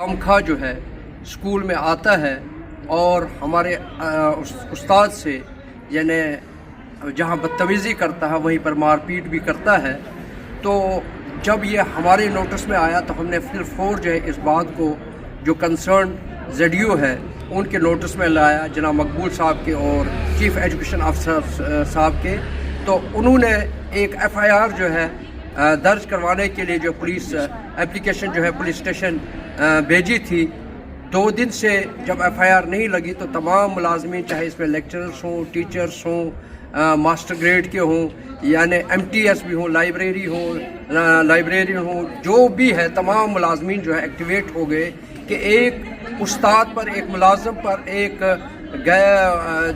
खामखा जो है स्कूल में आता है और हमारे उस्ताद से यानी जहाँ बदतमीज़ी करता है वहीं पर मारपीट भी करता है। तो जब ये हमारे नोटिस में आया तो हमने फिर फौर जो है इस बात को जो कंसर्न ZDO है उनके नोटिस में लाया, जनाब मकबूल साहब के और चीफ एजुकेशन अफसर साहब के। तो उन्होंने एक FIR जो है दर्ज करवाने के लिए जो पुलिस एप्लीकेशन जो है पुलिस स्टेशन भेजी थी। 2 दिन से जब FIR नहीं लगी तो तमाम मुलाजमीन, चाहे इसमें लेक्चरर्स हों, टीचर्स हों, मास्टर ग्रेड के हों, यानी MTS भी हों, लाइब्रेरियन हों, जो भी है तमाम मुलाजमीन जो है एक्टिवेट हो गए कि एक उस्ताद पर, एक मुलाजम पर एक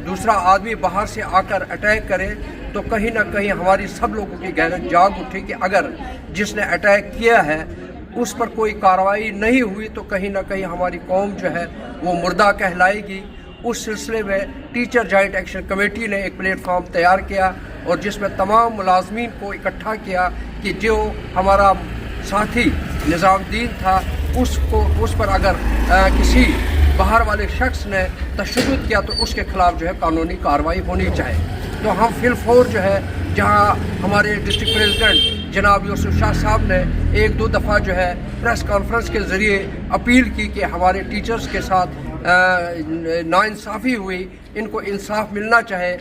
दूसरा आदमी बाहर से आकर अटैक करे तो कहीं ना कहीं हमारी सब लोगों की गैरत जाग उठी कि अगर जिसने अटैक किया है उस पर कोई कार्रवाई नहीं हुई तो कहीं ना कहीं हमारी कौम जो है वो मुर्दा कहलाएगी। उस सिलसिले में टीचर जॉइंट एक्शन कमेटी ने एक प्लेटफॉर्म तैयार किया और जिसमें तमाम मुलाजमीन को इकट्ठा किया कि जो हमारा साथी निज़ामुद्दीन था उस पर अगर किसी बाहर वाले शख्स ने तशद्दुद किया तो उसके खिलाफ जो है कानूनी कार्रवाई होनी चाहिए। तो हम फिलफौर जो है जहां हमारे डिस्ट्रिक्ट प्रेसिडेंट जनाब यूसुफ शाह साहब ने 1-2 दफ़ा जो है प्रेस कॉन्फ्रेंस के ज़रिए अपील की कि हमारे टीचर्स के साथ नाइंसाफ़ी हुई, इनको इंसाफ मिलना चाहिए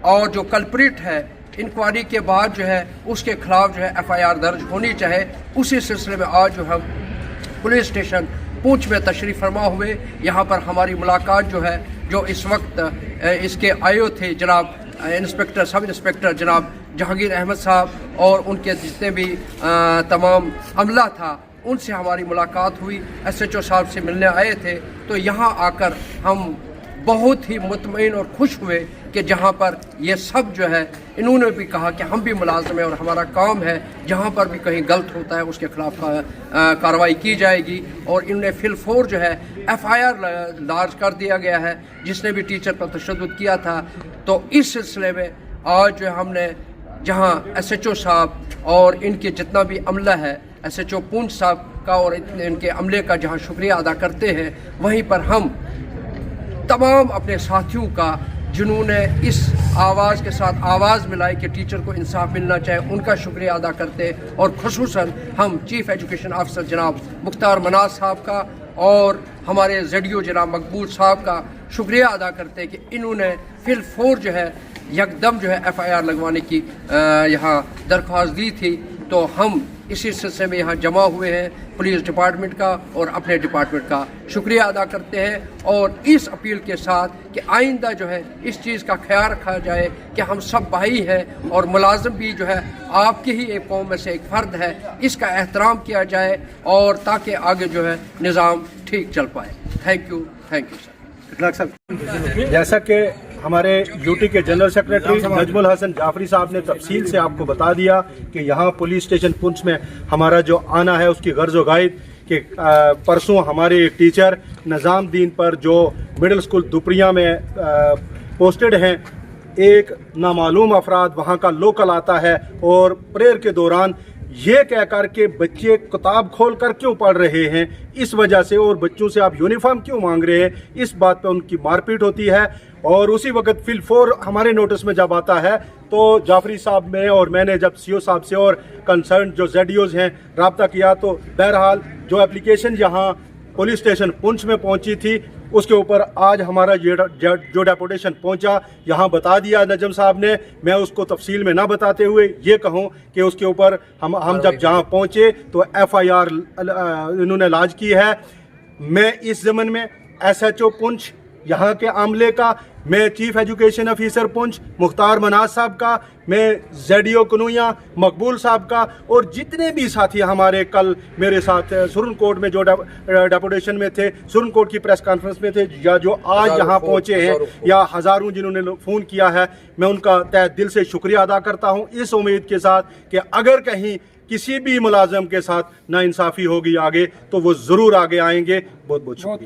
और जो कल्प्रिट है इंक्वायरी के बाद जो है उसके खिलाफ जो है FIR दर्ज होनी चाहिए। उसी सिलसिले में आज जो हम पुलिस स्टेशन पूंछ में तशरीफ़ फरमा हुए, यहाँ पर हमारी मुलाकात जो है जो इस वक्त इसके आयो थे जनाब इंस्पेक्टर, सब इंस्पेक्टर जनाब जहांगीर अहमद साहब और उनके जितने भी तमाम अमला था उनसे हमारी मुलाकात हुई। SHO साहब से मिलने आए थे। तो यहाँ आकर हम बहुत ही मुतमईन और खुश हुए कि जहाँ पर ये सब जो है इन्होंने भी कहा कि हम भी मुलाज़िम हैं और हमारा काम है जहाँ पर भी कहीं गलत होता है उसके खिलाफ कार्रवाई की जाएगी। और इन्होंने फिलफौर जो है FIR दर्ज कर दिया गया है जिसने भी टीचर पर तशद्दुद किया था। तो इस सिलसिले में आज जो हमने जहाँ SHO साहब और इनके जितना भी अमला है, SHO पूंछ साहब का और इनके अमले का जहाँ शुक्रिया अदा करते हैं, वहीं पर हम तमाम अपने साथियों का जिन्होंने इस आवाज़ के साथ आवाज़ मिलाई कि टीचर को इंसाफ मिलना चाहिए, उनका शुक्रिया अदा करते हैं। और खुसूसन हम चीफ एजुकेशन अफसर जनाब मुख्तार मनाज साहब का और हमारे ZDO जनाब मकबूल साहब का शुक्रिया अदा करते हैं कि इन्होंने फिलफौर जो है यकदम जो है FIR लगवाने की यहाँ दरख्वास्त दी थी। तो हम इसी सिलसिले में यहाँ जमा हुए हैं, पुलिस डिपार्टमेंट का और अपने डिपार्टमेंट का शुक्रिया अदा करते हैं और इस अपील के साथ कि आइंदा जो है इस चीज़ का ख्याल रखा जाए कि हम सब भाई हैं और मुलाजिम भी जो है आपकी ही एक कौम में से एक फ़र्द है, इसका एहतराम किया जाए और ताकि आगे जो है निज़ाम ठीक चल पाए। Thank you sir. जैसा कि हमारे यूटी के जनरल सेक्रेटरी नजमुल हसन जाफरी साहब ने तफसील से आपको बता दिया कि यहाँ पुलिस स्टेशन पुंछ में हमारा जो आना है उसकी गर्ज व गायद कि परसों हमारे एक टीचर निज़ामुद्दीन पर जो मिडिल स्कूल दुपरिया में पोस्टेड हैं, एक नामालूम अफराद वहाँ का लोकल आता है और प्रेयर के दौरान ये कह कर के बच्चे किताब खोल कर क्यों पढ़ रहे हैं, इस वजह से और बच्चों से आप यूनिफॉर्म क्यों मांग रहे हैं, इस बात पे उनकी मारपीट होती है। और उसी वक्त फिलफौर हमारे नोटिस में जब आता है तो जाफरी साहब में और मैंने जब CO साहब से और कंसर्न जो ZDOs हैं रब्ता किया तो बहरहाल जो एप्लीकेशन यहाँ पुलिस स्टेशन पुंछ में पहुँची थी उसके ऊपर आज हमारा जो डेपुटेशन पहुंचा यहाँ बता दिया नजम साहब ने। मैं उसको तफसील में ना बताते हुए ये कहूँ कि उसके ऊपर हम जब जहाँ पहुँचे तो FIR इन्होंने लॉन्च की है। मैं इस ज़मन में SHO पुंछ यहाँ के आमले का, मैं chief education officer Poonch Mukhtar Manaz साहब का, मैं ZDO कनुया मकबूल साहब का और जितने भी साथी हमारे कल मेरे साथ सुरन कोर्ट में जो डेपुटेशन में थे, सुरन कोर्ट की प्रेस कॉन्फ्रेंस में थे या जो आज यहाँ पहुँचे हैं या हज़ारों जिन्होंने फ़ोन किया है, मैं उनका तहे दिल से शुक्रिया अदा करता हूँ इस उम्मीद के साथ कि अगर कहीं किसी भी मुलाज़िम के साथ नाइंसाफ़ी होगी आगे तो वो ज़रूर आगे आएंगे। बहुत बहुत शुक्रिया।